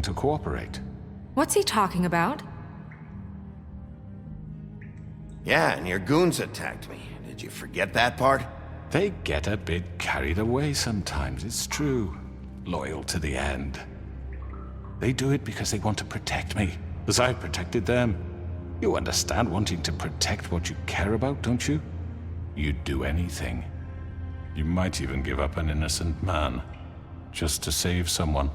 to cooperate. What's he talking about? Yeah, and your goons attacked me. Did you forget that part? They get a bit carried away sometimes, it's true. Loyal to the end. They do it because they want to protect me, as I protected them. You understand wanting to protect what you care about, don't you? You'd do anything. You might even give up an innocent man, just to save someone.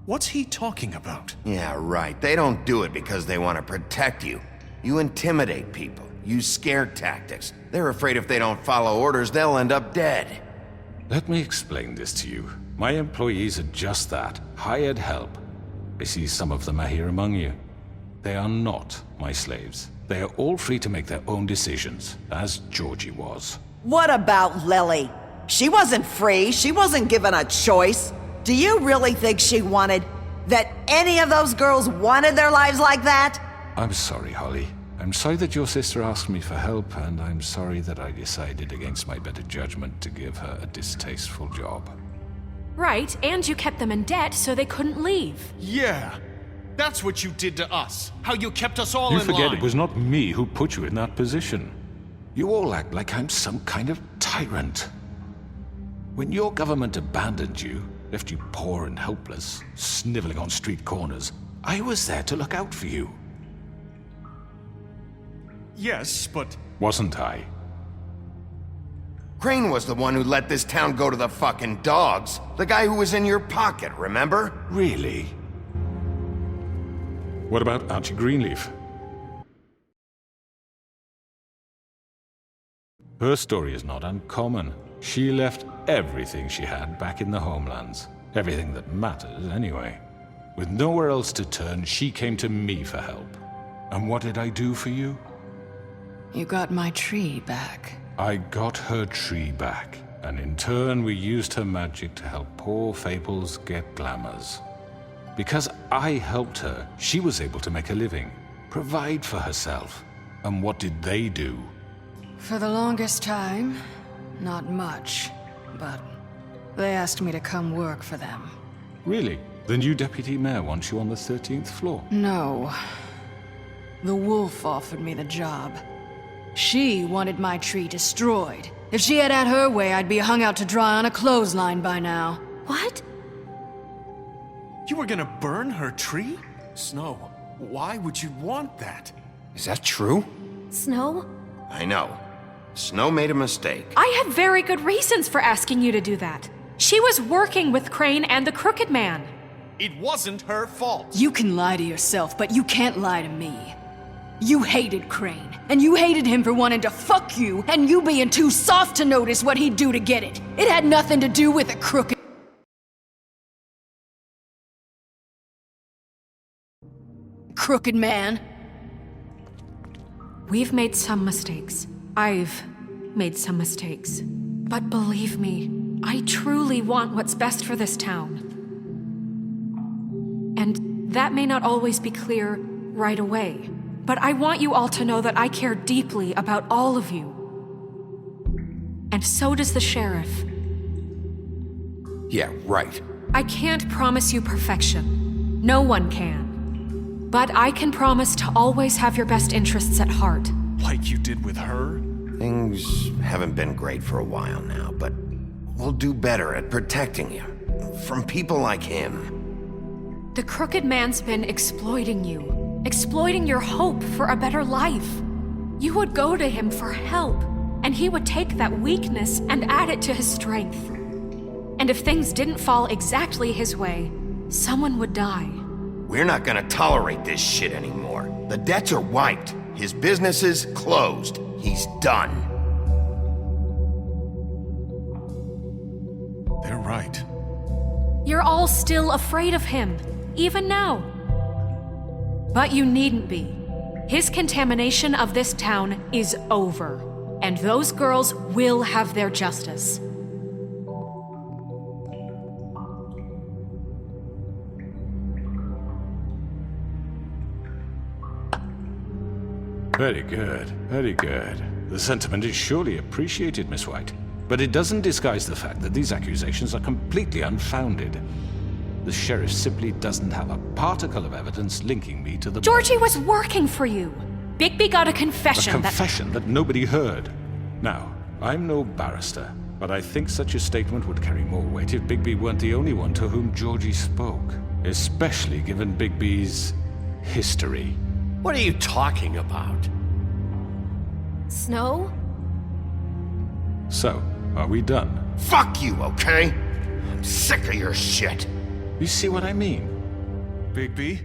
What's he talking about? Yeah, right. They don't do it because they want to protect you. You intimidate people, use scare tactics. They're afraid if they don't follow orders, they'll end up dead. Let me explain this to you. My employees are just that, hired help. I see some of them are here among you. They are not my slaves. They are all free to make their own decisions, as Georgie was. What about Lily? She wasn't free. She wasn't given a choice. Do you really think she wanted... that any of those girls wanted their lives like that? I'm sorry, Holly. I'm sorry that your sister asked me for help, and I'm sorry that I decided against my better judgment to give her a distasteful job. Right, and you kept them in debt so they couldn't leave. Yeah, that's what you did to us. How you kept us all in line. You forget it was not me who put you in that position. You all act like I'm some kind of tyrant. When your government abandoned you, left you poor and helpless, sniveling on street corners, I was there to look out for you. Yes, but... Wasn't I? Crane was the one who let this town go to the fucking dogs. The guy who was in your pocket, remember? Really? What about Archie Greenleaf? Her story is not uncommon. She left everything she had back in the homelands. Everything that matters, anyway. With nowhere else to turn, she came to me for help. And what did I do for you? You got my tree back. I got her tree back, and in turn we used her magic to help poor Fables get glamours. Because I helped her, she was able to make a living, provide for herself. And what did they do? For the longest time, not much, but they asked me to come work for them. Really? The new deputy mayor wants you on the 13th floor? No. The wolf offered me the job. She wanted my tree destroyed. If she had her way, I'd be hung out to dry on a clothesline by now. What? You were gonna burn her tree? Snow, why would you want that? Is that true? Snow? I know. Snow made a mistake. I had very good reasons for asking you to do that. She was working with Crane and the Crooked Man. It wasn't her fault. You can lie to yourself, but you can't lie to me. You hated Crane, and you hated him for wanting to fuck you, and you being too soft to notice what he'd do to get it. It had nothing to do with a crooked... Crooked Man. We've made some mistakes. I've made some mistakes. But believe me, I truly want what's best for this town. And that may not always be clear right away. But I want you all to know that I care deeply about all of you. And so does the sheriff. Yeah, right. I can't promise you perfection. No one can. But I can promise to always have your best interests at heart. Like you did with her? Things haven't been great for a while now, but we'll do better at protecting you. From people like him. The Crooked Man's been exploiting you. Exploiting your hope for a better life. You would go to him for help, and he would take that weakness and add it to his strength. And if things didn't fall exactly his way, someone would die. We're not gonna tolerate this shit anymore. The debts are wiped. His business is closed. He's done. They're right. You're all still afraid of him, even now. But you needn't be. His contamination of this town is over, and those girls will have their justice. Very good, very good. The sentiment is surely appreciated, Miss White. But it doesn't disguise the fact that these accusations are completely unfounded. The sheriff simply doesn't have a particle of evidence linking me to the Georgie murders. was working for you. Bigby got a A confession confession that nobody heard. Now, I'm no barrister, but I think such a statement would carry more weight if Bigby weren't the only one to whom Georgie spoke. Especially given Bigby's history. What are you talking about? Snow? So, are we done? Fuck you, okay? I'm sick of your shit. You see what I mean? Bigby?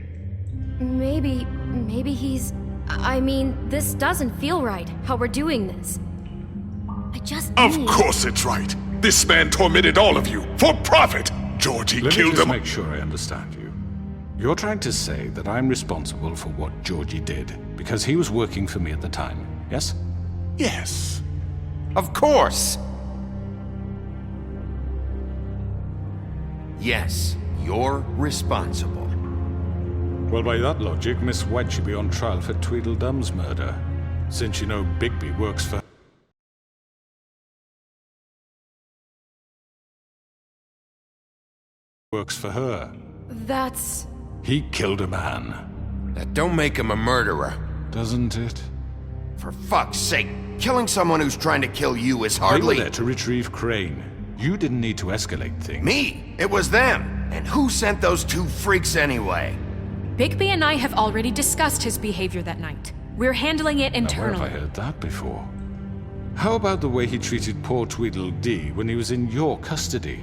Maybe he's... I mean, this doesn't feel right, how we're doing this. I just Of need... course it's right. This man tormented all of you for profit. Georgie Let me killed just them. make sure I understand you. You're trying to say that I'm responsible for what Georgie did because he was working for me at the time, yes? Yes. Of course. Yes, you're responsible. Well, by that logic, Miss White should be on trial for Tweedledum's murder, since you know Bigby works for her. That's... He killed a man, That don't make him a murderer. doesn't it? For fuck's sake, killing someone who's trying to kill you is They were hardly... there to retrieve Crane. You didn't need to escalate things. Me! It was them! And who sent those two freaks anyway? Bigby and I have already discussed his behavior that night. We're handling it Now, where internally. have I heard that before? How about the way he treated poor Tweedledee when he was in your custody?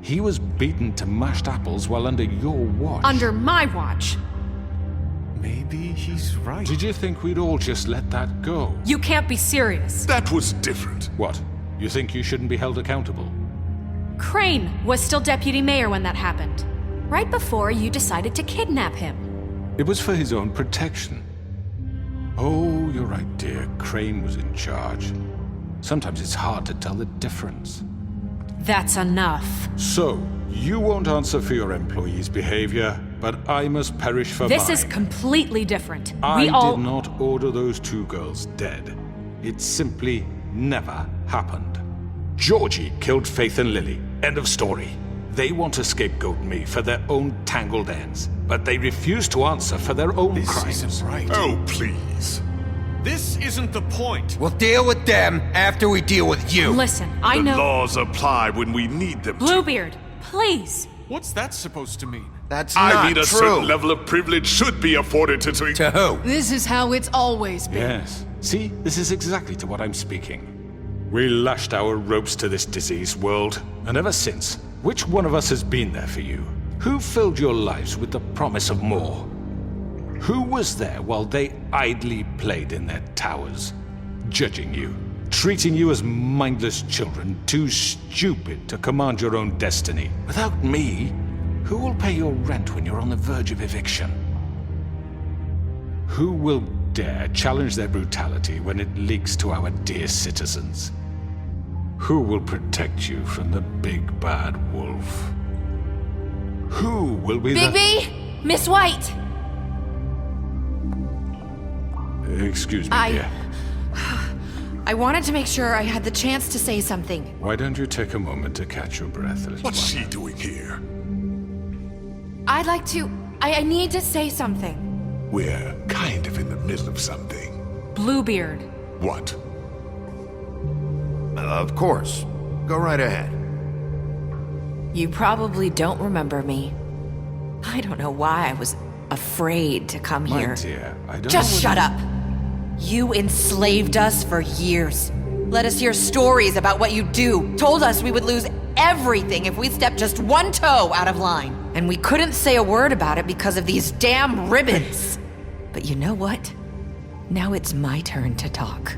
He was beaten to mashed apples while under your watch. Under my watch. Maybe he's right. Did you think we'd all just let that go? You can't be serious. That was different. What? You think you shouldn't be held accountable? Crane was still deputy mayor when that happened. Right before you decided to kidnap him. It was for his own protection. Oh, you're right, dear. Crane was in charge. Sometimes it's hard to tell the difference. That's enough. So, you won't answer for your employees' behavior, but I must perish for This mine. is completely different. I We all... did not order those two girls dead. It simply never happened. Georgie killed Faith and Lily. End of story. They want to scapegoat me for their own tangled ends, but they refuse to answer for their own This crimes. isn't right. Oh, please. This isn't the point. We'll deal with them after we deal with you. Listen, I The know... laws apply when we need them to. Bluebeard, please. What's that supposed to mean? That's I not mean, a true. certain level of privilege should be afforded to... To who? This is how it's always been. Yes. See, this is exactly to what I'm speaking. We lashed our ropes to this diseased world, and ever since, which one of us has been there for you? Who filled your lives with the promise of more? Who was there while they idly played in their towers, judging you, treating you as mindless children, too stupid to command your own destiny? Without me, who will pay your rent when you're on the verge of eviction? Who will dare challenge their brutality when it leaks to our dear citizens? Who will protect you from the big bad wolf? Who will be Bigby! Miss White! Excuse me, dear. I wanted to make sure I had the chance to say something. Why don't you take a moment to catch your breath, little What's one? she doing here? I'd like to... I need to say something. We're kind of in the middle of something. Bluebeard. What? Of course. Go right ahead. You probably don't remember me. I don't know why I was afraid to come My here. dear, I don't Just know shut whether- up. You enslaved us for years. Let us hear stories about what you do. Told us we would lose everything if we stepped just one toe out of line. And we couldn't say a word about it because of these damn ribbons. But you know what? Now it's my turn to talk.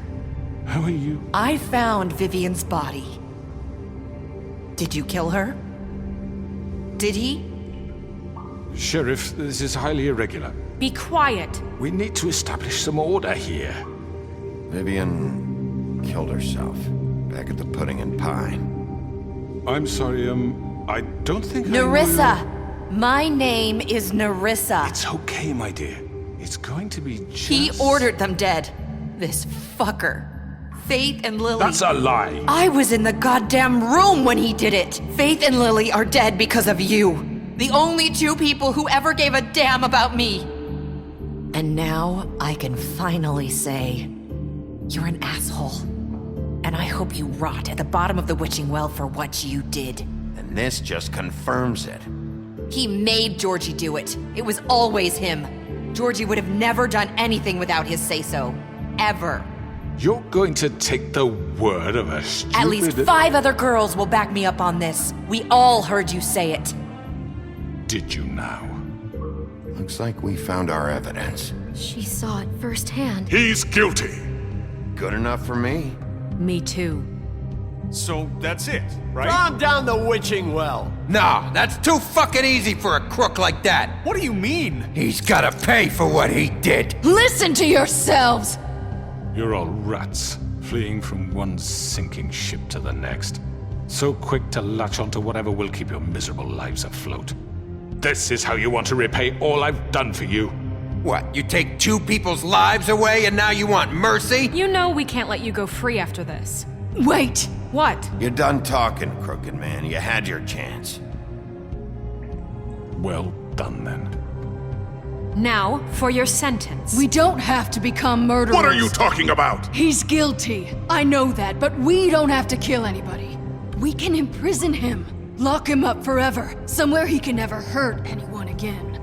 How are you? I found Vivian's body. Did you kill her? Did he? Sheriff, this is highly irregular. Be quiet. We need to establish some order here. Vivian killed herself back at the Pudding and Pie. I'm sorry, I don't think I Nerissa! knew- My name is Nerissa. It's okay, my dear. It's going to be just... He ordered them dead. This fucker. Faith and Lily. That's a lie! I was in the goddamn room when he did it. Faith and Lily are dead because of you. The only two people who ever gave a damn about me. And now I can finally say, you're an asshole. And I hope you rot at the bottom of the witching well for what you did. And this just confirms it. He made Georgie do it. It was always him. Georgie would have never done anything without his say-so. Ever. You're going to take the word of a stupid... At least 5 other girls will back me up on this. We all heard you say it. Did you now? Looks like we found our evidence. She saw it firsthand. He's guilty. Good enough for me. Me too. So that's it, right? Calm down the witching well. Nah, that's too fucking easy for a crook like that. What do you mean? He's gotta pay for what he did. Listen to yourselves! You're all rats, fleeing from one sinking ship to the next. So quick to latch onto whatever will keep your miserable lives afloat. This is how you want to repay all I've done for you. What, you take 2 people's lives away and now you want mercy? You know we can't let you go free after this. Wait! What? You're done talking, crooked man. You had your chance. Well done, then. Now, for your sentence. We don't have to become murderers. What are you talking about? He's guilty. I know that, but we don't have to kill anybody. We can imprison him. Lock him up forever. Somewhere he can never hurt anyone again.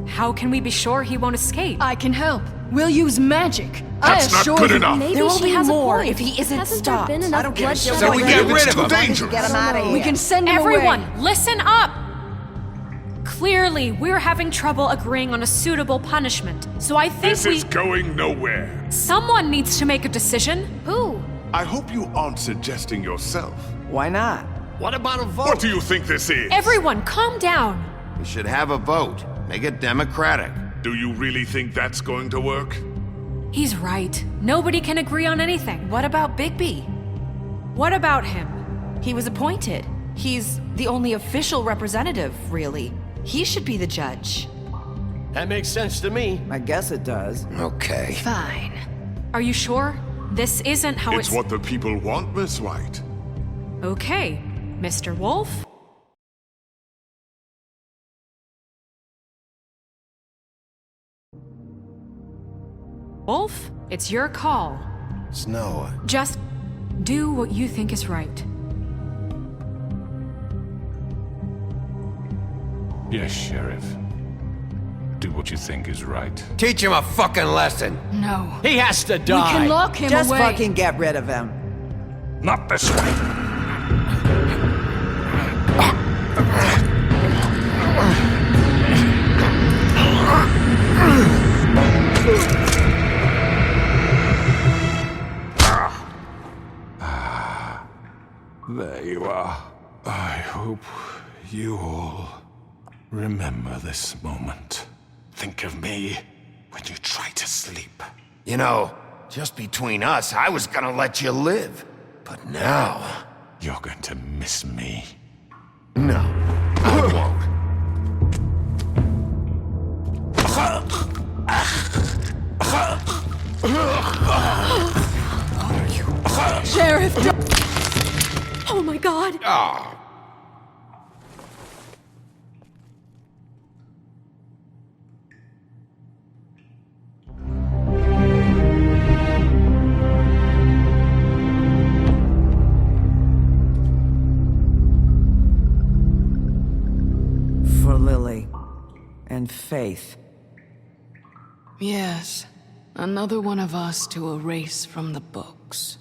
How can we be sure he won't escape? I can help. We'll use magic. That's I not assure good you. enough. Maybe There will she be has more a point. if he isn't Hasn't stopped. there been enough bloodshed? So we get rid of him. Dangerous. Get him out of here. We can send him Everyone, away. listen up! Clearly, we're having trouble agreeing on a suitable punishment, so I think This is going nowhere. someone needs to make a decision. Who? I hope you aren't suggesting yourself. Why not? What about a vote? What do you think this is? Everyone, calm down. We should have a vote. Make it democratic. Do you really think that's going to work? He's right. Nobody can agree on anything. What about Bigby? What about him? He was appointed. He's the only official representative, really. He should be the judge. That makes sense to me. I guess it does. Okay. Fine. Are you sure? This isn't how It's what the people want, Miss White. Okay, Mr. Wolf? Wolf, it's your call. Snow, Just do what you think is right. Yes, Sheriff. Do what you think is right. Teach him a fucking lesson. No. He has to We die. can lock him Just away. fucking get rid of him. Not this way. There you are. I hope you all remember this moment. Think of me when you try to sleep. you know, just between us, I was gonna let you live. But now, You're going to miss me. no, I won't. Sheriff, Oh my god! Ah, For Lily and Faith. Yes, another one of us to erase from the books.